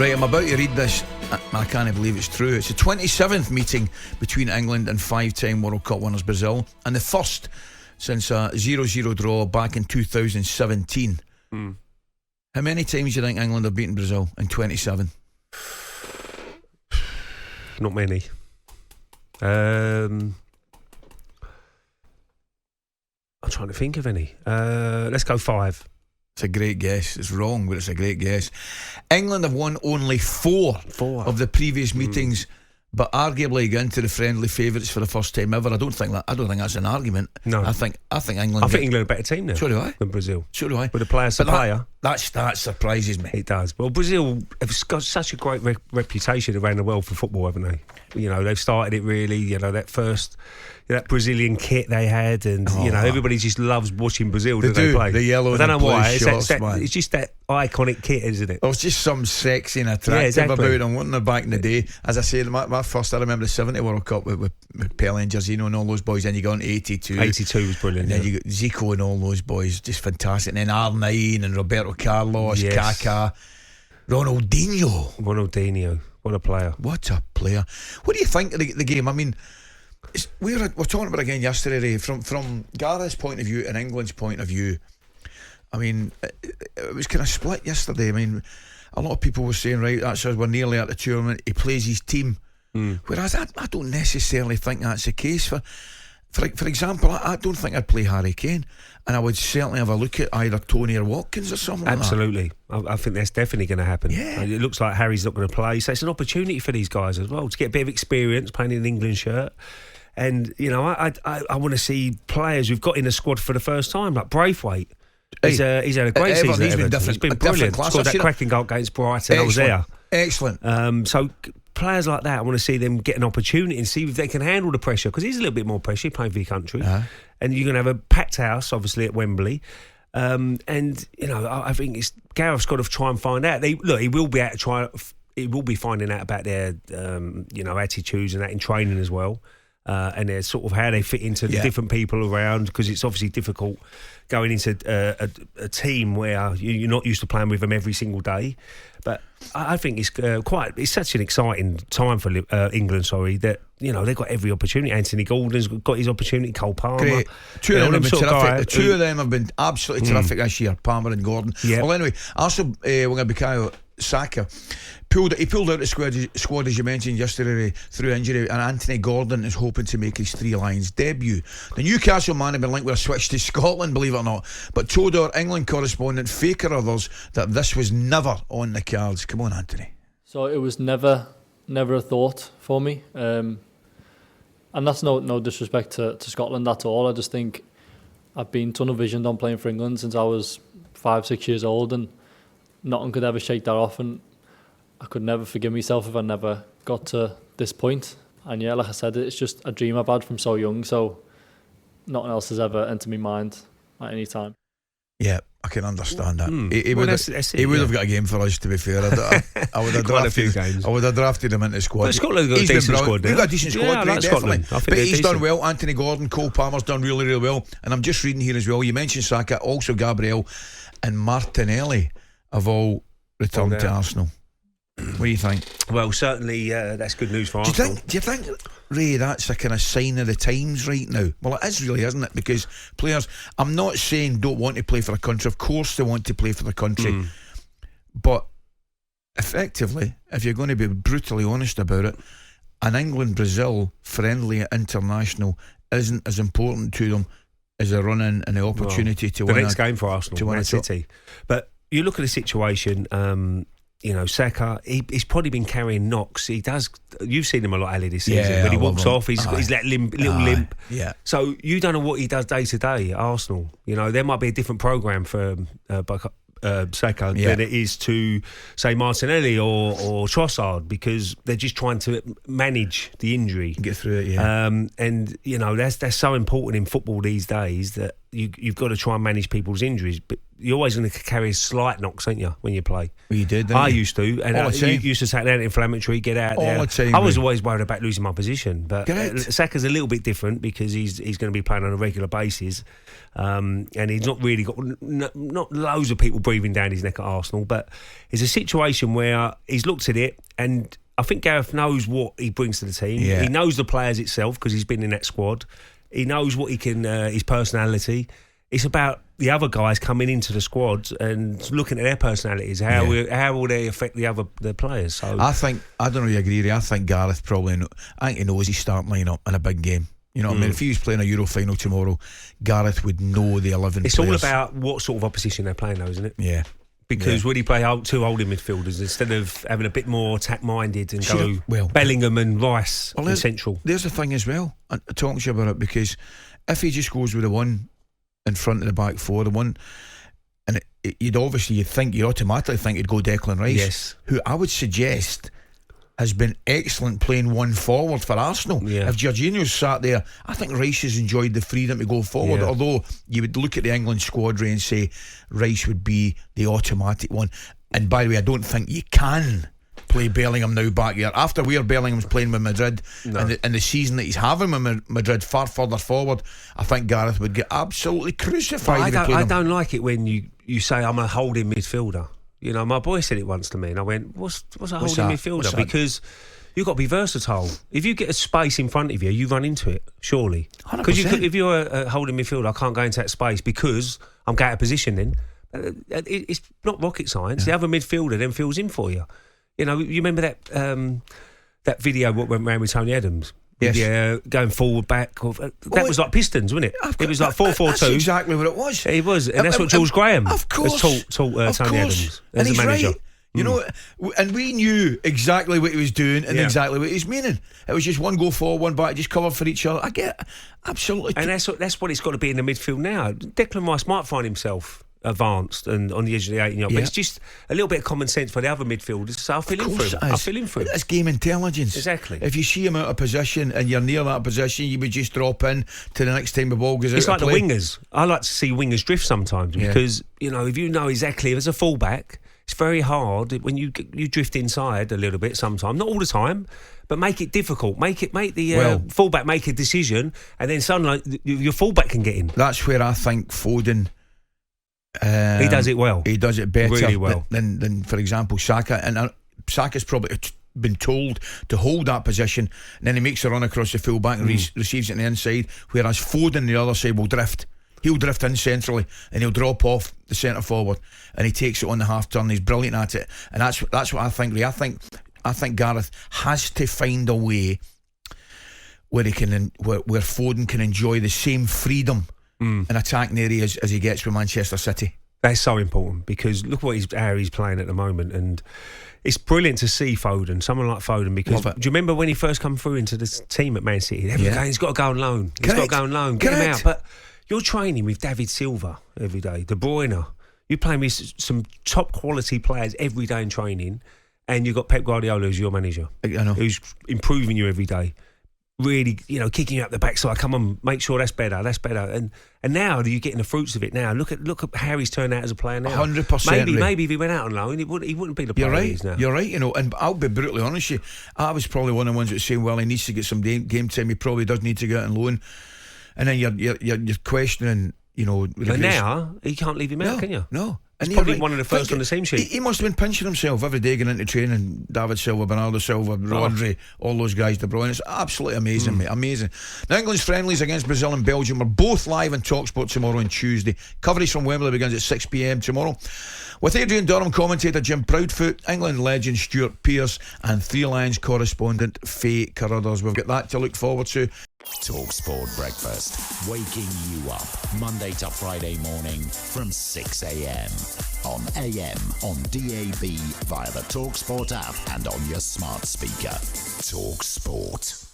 Right, I'm about to read this. I can't believe it's true. It's the 27th meeting between England and five-time World Cup winners Brazil, and the first since a 0-0 draw back in 2017. How many times do you think England have beaten Brazil in 27? Not many. I'm trying to think of any. Let's go 5. It's a great guess. It's wrong, but it's a great guess. England have won only 4 of the previous meetings, but arguably got into the friendly favourites for the first time ever. I don't think that's an argument. No, I think England. I think England are a better team now. So do I. Than Brazil. So do I. With a player to player. That surprises me. It does. Well, Brazil have got such a great reputation around the world for football, haven't they? You know, they've started it really. You know, that first. That Brazilian kit they had, and you know, everybody just loves watching Brazil. They play the yellow. I don't know why. Shorts, it's just that iconic kit, isn't it? Well, it's just some sexy and attractive about them, wasn't there, back in the day? As I said, my first, I remember the 70 World Cup with Pelé and Jairzinho and all those boys. Then you go on 82. 82 was brilliant. And then you got Zico and all those boys, just fantastic. And then R9 and Roberto Carlos, Kaká, Ronaldinho. What a player! What a player! What do you think of the game? I mean, we're talking about it again yesterday, Ray, from Gareth's point of view and England's point of view. I mean, it was kind of split yesterday. I mean, a lot of people were saying, right, that's us, we're nearly at the tournament, he plays his team. Whereas I don't necessarily think that's the case. For example, I don't think I'd play Harry Kane, and I would certainly have a look at either Tony or Watkins or something. Absolutely. Like that. I think that's definitely going to happen. Yeah. It looks like Harry's not going to play, so it's an opportunity for these guys as well to get a bit of experience playing in an England shirt. And you know, I want to see players we've got in the squad for the first time, like Braithwaite. He's had a great season. He's been different. He's been brilliant. Scored that cracking goal against Brighton. I was there. Excellent. So players like that, I want to see them get an opportunity and see if they can handle the pressure, because he's a little bit more pressure playing for your country, and you're going to have a packed house, obviously, at Wembley. And you know, I think Gareth's got to try and find out. He will be able to try. He will be finding out about their attitudes and that in training as well. And their sort of how they fit into the different people around, because it's obviously difficult going into a team where you're not used to playing with them every single day. But I think it's such an exciting time for England. That you know they've got every opportunity. Anthony Gordon's got his opportunity. Cole Palmer, great. Two of them have been terrific. Two of them have been absolutely terrific this year. Palmer and Gordon. Yep. Well, anyway, also we're going to be Bukayo Saka. He pulled out the squad as you mentioned yesterday through injury, and Anthony Gordon is hoping to make his Three Lions debut. The Newcastle man had been linked with a switch to Scotland, believe it or not, but told our England correspondent Faker others that this was never on the cards. Come on, Anthony. So it was never a thought for me, and that's no disrespect to Scotland at all. I just think I've been tunnel visioned on playing for England since I was 5-6 years old, and nothing could ever shake that off, and I could never forgive myself if I never got to this point. And yeah, like I said, it's just a dream I've had from so young, so nothing else has ever entered my mind at any time. Yeah, I can understand that. He would have got a game for us, to be fair. I would have drafted him into the squad. But Scotland got a decent squad. We've got a decent squad, like definitely. But he's done well. Anthony Gordon, Cole Palmer's done really, really well. And I'm just reading here as well, you mentioned Saka, also Gabriel and Martinelli have all returned to Arsenal. What do you think? Well, certainly that's good news for Arsenal. Do you think, Ray, that's a kind of sign of the times right now? Well, it is really, isn't it? Because players, I'm not saying don't want to play for a country. Of course they want to play for the country. But effectively, if you're going to be brutally honest about it, an England-Brazil friendly international isn't as important to them as a run-in and the opportunity to win the next game for Arsenal, to win a City. But you look at the situation... you know, Saka, he's probably been carrying knocks. He does. You've seen him a lot, Ali, this season. When he walks off, he's that little limp. Yeah. So you don't know what he does day to day at Arsenal. You know, there might be a different programme for Saka than it is to, say, Martinelli or Trossard, because they're just trying to manage the injury. Get through it, and, you know, that's so important in football these days that you've got to try and manage people's injuries, but you're always going to carry slight knocks, ain't you, when you play? Well, you did, didn't I you? used to, and All the time. you used to say that inflammatory, get out All there. the time, I was mate. always worried about losing my position, but Correct. Saka's a little bit different because he's going to be playing on a regular basis, and he's not really got not loads of people breathing down his neck at Arsenal, but it's a situation where he's looked at it, and I think Gareth knows what he brings to the team. Yeah. He knows the players itself because he's been in that squad. He knows what he can, his personality. It's about the other guys coming into the squad and looking at their personalities. How will they affect the players? So I don't know if you agree, Ray, I think Gareth I think he knows his starting lineup in a big game. You know what I mean? If he was playing a Euro final tomorrow, Gareth would know the 11 it's players. all about what sort of opposition they're playing, though, isn't it? Yeah. Because would he play two holding midfielders instead of having a bit more attack-minded and Sure. go Well, Bellingham and Rice in there's- central? There's the thing as well, and talking to you about it, because if he just goes with the one in front of the back four, the one, and you'd automatically think he'd go Declan Rice, Yes. who I would suggest has been excellent playing one forward for Arsenal. Yeah. If Jorginho's sat there, I think Rice has enjoyed the freedom to go forward, Yeah. although you would look at the England squad, Ray, and say Rice would be the automatic one. And by the way, I don't think you can play Bellingham now back here after where Bellingham's playing with Madrid and the season that he's having with Madrid far further forward. I think Gareth would get absolutely crucified. I don't like it when you say I'm a holding midfielder. You know, my boy said it once to me, and I went, "What's a holding that? midfielder?" What's that? Because you've got to be versatile. If you get a space in front of you, you run into it, surely. 100%. If you're a holding midfielder, I can't go into that space because I'm going out of position then. It's not rocket science. The other midfielder then fills in for you. You know, you remember that video what went round with Tony Adams? Yes. Yeah, going forward, back. That was like Pistons, wasn't it? It was like 4-4-2. That's exactly what it was. It was, and that's what George Graham of course, has taught Tony Adams and as he's a manager. Right. You know, and we knew exactly what he was doing and Yeah. exactly what he's meaning. It was just one go forward, one back, just cover for each other. I get absolutely. And that's what it's got to be in the midfield now. Declan Rice might find himself advanced and on the edge of the 18-yard, but it's just a little bit of common sense for the other midfielders. So I'll fill in for him. I'll fill in for him. It's game intelligence. Exactly. If you see him out of position and you're near that position, you would just drop in to the next time the ball goes out. It's like of the play. wingers. I like to see wingers drift sometimes because, you know, if you know exactly, as a fullback, it's very hard when you drift inside a little bit sometimes, not all the time, but make it difficult. Make the fullback make a decision, and then suddenly your fullback can get in. That's where I think Foden. He does it well. He does it better Really well. than for example, Saka. And Saka's probably been told to hold that position, and then he makes a run across the fullback and receives it on the inside, whereas Foden the other side will drift. He'll drift in centrally and he'll drop off the centre forward and he takes it on the half turn. He's brilliant at it, and that's what I think, Ray. I think Gareth has to find a way where he can where Foden can enjoy the same freedom in attacking areas as he gets with Manchester City. That's so important because look how he's playing at the moment, and it's brilliant to see Foden, someone like Foden, because do you remember when he first come through into this team at Man City? He's got to go on loan. He's got to go on loan. Get him out. But you're training with David Silva every day, De Bruyne. You're playing with some top quality players every day in training, and you've got Pep Guardiola as your manager, I know, who's improving you every day. Really, kicking you up the backside. Come on, make sure that's better. And now you're getting the fruits of it. Now look at how he's turned out as a player now. 100%. Maybe if he went out on loan, he wouldn't be the player he is now. You're right. And I'll be brutally honest with you. I was probably one of the ones that was saying, well, he needs to get some game time. He probably does need to go out on loan. And then you're questioning, But now he can't leave him out, can you? No. He's And probably you're right. one of the first on the team sheet. He must have been pinching himself every day getting into training. David Silva, Bernardo Silva, Rodri, all those guys, De Bruyne. It's absolutely amazing, mate. Amazing. Now, England's friendlies against Brazil and Belgium are both live on talkSPORT tomorrow and Tuesday. Coverage from Wembley begins at 6 p.m. tomorrow. With Adrian Durham, commentator Jim Proudfoot, England legend Stuart Pearce, and Three Lions correspondent Faye Carruthers. We've got that to look forward to. talkSPORT Breakfast, waking you up Monday to Friday morning from 6 a.m. on AM, on DAB, via the talkSPORT app and on your smart speaker. talkSPORT.